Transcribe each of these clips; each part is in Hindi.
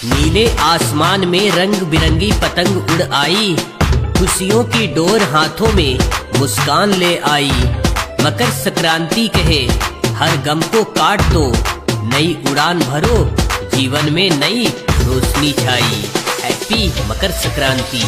नीले आसमान में रंग बिरंगी पतंग उड़ आई, खुशियों की डोर हाथों में मुस्कान ले आई। मकर संक्रांति कहे हर गम को काट दो, नई उड़ान भरो, जीवन में नई रोशनी छाई। हैप्पी मकर संक्रांति।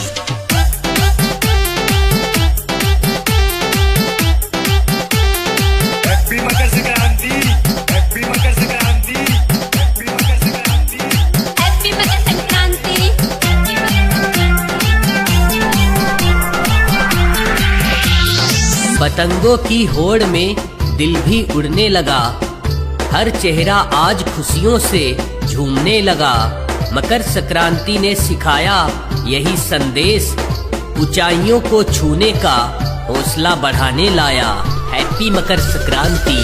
पतंगों की होड़ में दिल भी उड़ने लगा, हर चेहरा आज खुशियों से झूमने लगा। मकर संक्रांति ने सिखाया यही संदेश, ऊंचाइयों को छूने का हौसला बढ़ाने लाया। Happy Makar Sankranti.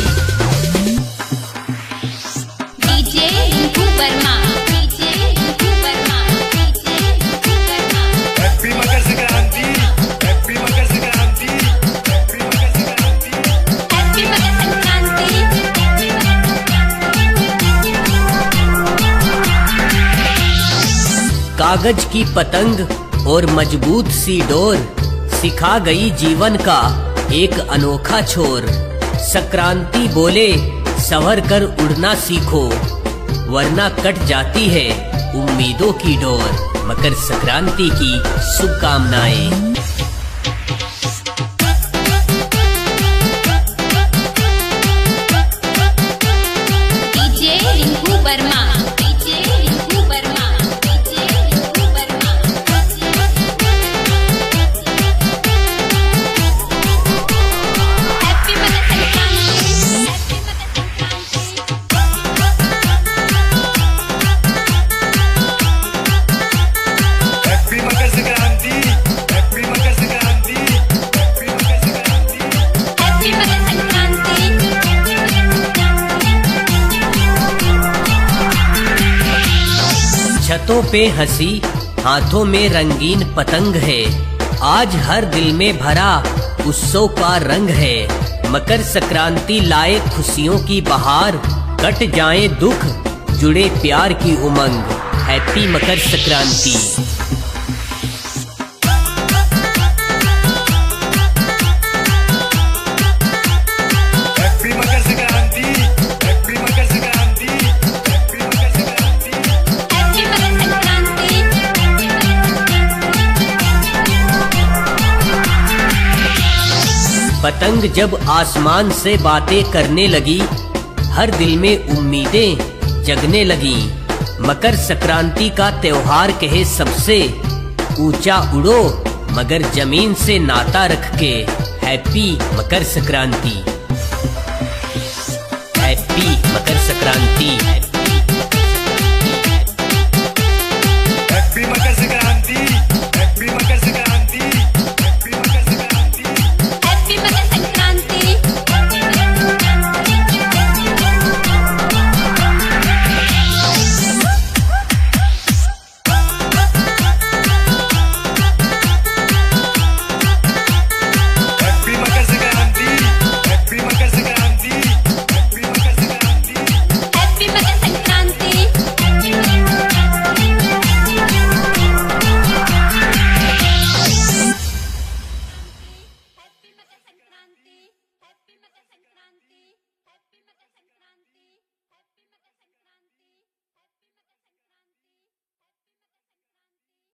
DJ Rinku Varma, DJ Rinku Varma, DJ Rinku Varma. Happy Makar Sankranti, happy Makar Sankranti, happy Makar Sankranti, happy Makar Sankranti. कागज की पतंग और मजबूत सी डोर सिखा गई जीवन का एक अनोखा छोर। संक्रांति बोले संवर कर उड़ना सीखो, वरना कट जाती है उम्मीदों की डोर। मकर संक्रांति की शुभकामनाएं। DJ Rinku Varma, DJ Rinku Varma, DJ Rinku Varma. Happy Makar Sankranti, happy Makar Sankranti. Happy Makar Sankranti, happy Makar Sankranti, happy Makar Sankranti. Happy Makar Sankranti. छतों पे हंसी, हाथों में रंगीन पतंग है, आज हर दिल में भरा उत्सव का रंग है। मकर संक्रांति लाए खुशियों की बहार, कट जाए दुख जुड़े प्यार की उमंग। Happy Makar Sankranti. Happy Makar Sankranti, happy Makar Sankranti, happy Makar Sankranti. Happy Makar Sankranti. पतंग जब आसमान से बातें करने लगी, हर दिल में उम्मीदें जगने लगी। मकर संक्रांति का त्योहार कहे सबसे ऊंचा उड़ो, मगर जमीन से नाता रख के। हैप्पी मकर संक्रांति। हैप्पी मकर संक्रांति।